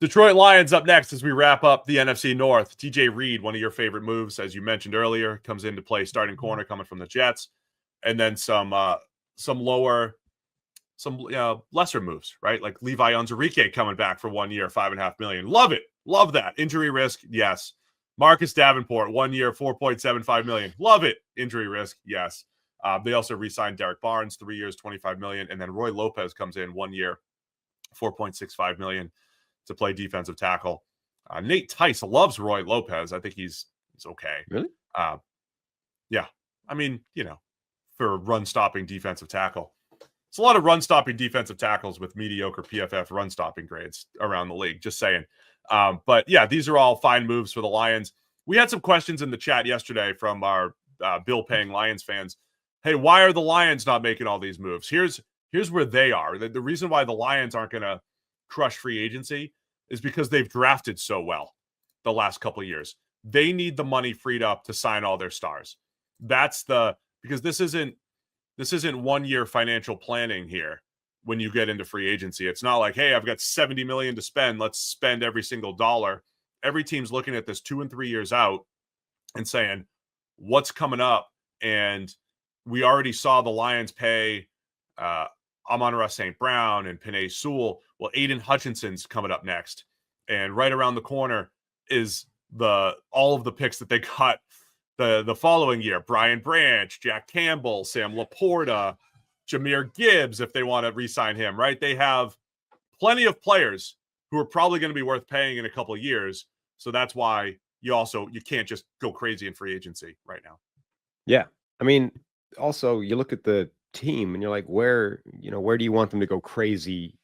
Detroit Lions up next as we wrap up the NFC North. TJ Reed, one of your favorite moves, as you mentioned earlier, comes into play starting corner coming from the Jets. And then some lesser moves, right? Like Levi Onwuzurike coming back for 1 year, $5.5 million. Love it. Love that. Injury risk, yes. Marcus Davenport, 1 year, $4.75 million. Love it. Injury risk, yes. They also re-signed Derrick Barnes, 3 years, $25 million. And then Roy Lopez comes in 1 year, $4.65 million to play defensive tackle. Nate Tice loves Roy Lopez. I think he's okay. Really? Yeah. I mean, for run-stopping defensive tackle. It's a lot of run-stopping defensive tackles with mediocre PFF run-stopping grades around the league, just saying. But, yeah, these are all fine moves for the Lions. We had some questions in the chat yesterday from our bill-paying Lions fans. Hey, why are the Lions not making all these moves? Here's where they are. The reason why the Lions aren't going to crush free agency is because they've drafted so well the last couple of years. They need the money freed up to sign all their stars. Because this isn't 1 year financial planning here when you get into free agency. It's not like, hey, I've got $70 million to spend. Let's spend every single dollar. Every team's looking at this 2 and 3 years out and saying, what's coming up? And we already saw the Lions pay Amon-Ra St. Brown and Penei Sewell. Well, Aidan Hutchinson's coming up next. And right around the corner is all of the picks that they got the following year. Brian Branch, Jack Campbell, Sam LaPorta, Jahmyr Gibbs, if they want to re-sign him, right? They have plenty of players who are probably going to be worth paying in a couple of years. So that's why you can't just go crazy in free agency right now. Yeah. I mean, also you look at the team and you're like, where do you want them to go crazy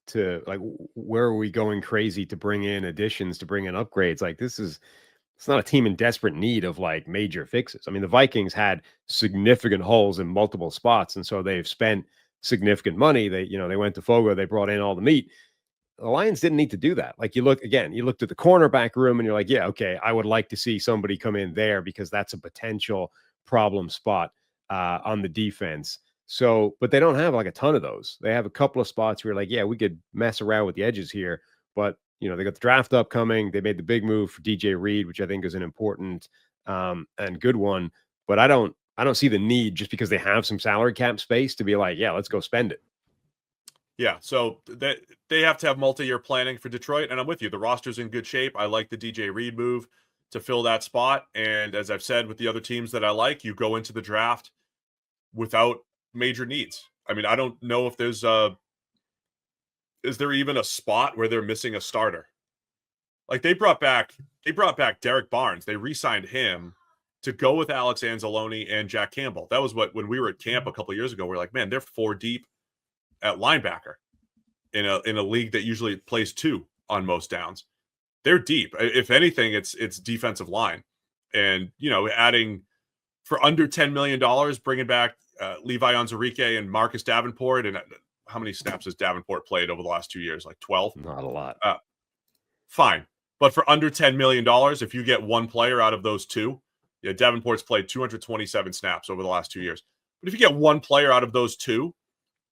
to, like, where are we going crazy to bring in additions, to bring in upgrades? Like, it's not a team in desperate need of like major fixes. I mean, the Vikings had significant holes in multiple spots, and so they've spent significant money. They went to Fogo, they brought in all the meat. The Lions didn't need to do that. Like, you looked at the cornerback room and you're like, yeah, okay, I would like to see somebody come in there because that's a potential problem spot on the defense. So, but they don't have like a ton of those. They have a couple of spots where you're like, yeah, we could mess around with the edges here, but they got the draft upcoming. They made the big move for DJ Reed, which I think is an important and good one. But I don't see the need, just because they have some salary cap space, to be like, yeah, let's go spend it. Yeah, so they have to have multi-year planning for Detroit, and I'm with you. The roster's in good shape. I like the DJ Reed move to fill that spot. And as I've said with the other teams that I like, you go into the draft without major needs. I mean, I don't know if is there even a spot where they're missing a starter? Like, they brought back Derrick Barnes. They re-signed him to go with Alex Anzalone and Jack Campbell. That was when we were at camp a couple of years ago. We're like, man, they're 4 deep at linebacker in a league that usually plays 2 on most downs. They're deep. If anything, it's defensive line. And, adding for under $10 million, bringing back Levi Onwuzurike and Marcus Davenport. And how many snaps has Davenport played over the last 2 years? Like 12? Not a lot. Fine. But for under $10 million, if you get one player out of those 2, Davenport's played 227 snaps over the last 2 years. But if you get one player out of those 2,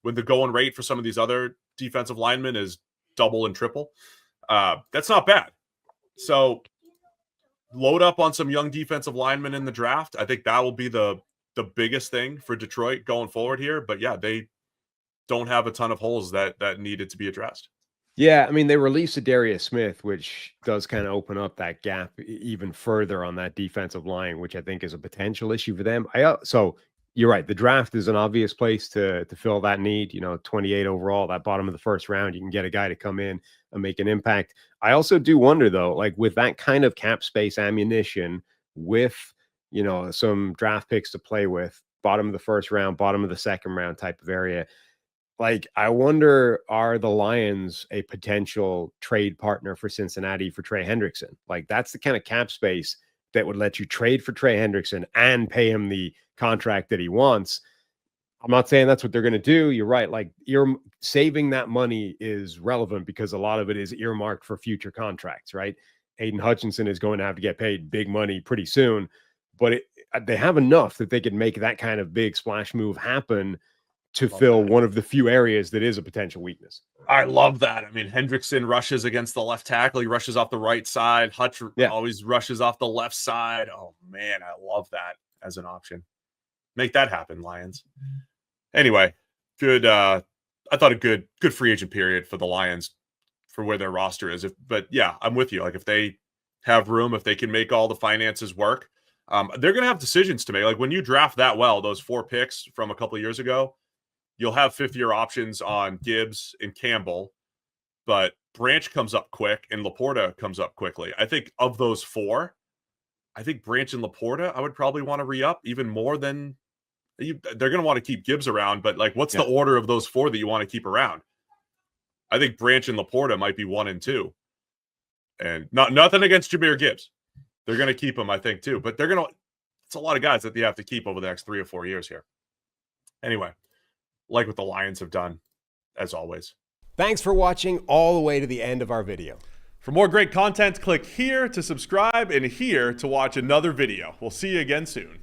when the going rate for some of these other defensive linemen is double and triple, that's not bad. So load up on some young defensive linemen in the draft. I think that will be the biggest thing for Detroit going forward here. But yeah, they don't have a ton of holes that needed to be addressed. Yeah, I mean, they released Darius Smith, which does kind of open up that gap even further on that defensive line, which I think is a potential issue for them. So you're right. The draft is an obvious place to fill that need. 28 overall, that bottom of the first round, you can get a guy to come in and make an impact. I also do wonder, though, like, with that kind of cap space ammunition, with, some draft picks to play with, bottom of the first round, bottom of the second round type of area, like, I wonder, are the Lions a potential trade partner for Cincinnati for Trey Hendrickson? Like, that's the kind of cap space that would let you trade for Trey Hendrickson and pay him the contract that he wants. I'm not saying that's what they're going to do. You're right. Like, saving that money is relevant because a lot of it is earmarked for future contracts, right? Aidan Hutchinson is going to have to get paid big money pretty soon, but they have enough that they could make that kind of big splash move happen to fill one of the few areas that is a potential weakness. I love that. I mean, Hendrickson rushes against the left tackle. He rushes off the right side. Hutch always rushes off the left side. Oh, man, I love that as an option. Make that happen, Lions. Anyway, good. I thought a good free agent period for the Lions for where their roster is. But yeah, I'm with you. Like if they have room, if they can make all the finances work, they're going to have decisions to make. Like when you draft that well, those 4 picks from a couple of years ago, you'll have 5th-year options on Gibbs and Campbell, but Branch comes up quick and LaPorta comes up quickly. I think of those 4, I think Branch and LaPorta, I would probably want to re-up even more than they're going to want to keep Gibbs around. But like, what's the order of those 4 that you want to keep around? I think Branch and LaPorta might be 1 and 2. And nothing against Jahmyr Gibbs. They're going to keep him, I think, too. But it's a lot of guys that you have to keep over the next 3 or 4 years here. Anyway, like what the Lions have done, as always. Thanks for watching all the way to the end of our video. For more great content, click here to subscribe and here to watch another video. We'll see you again soon.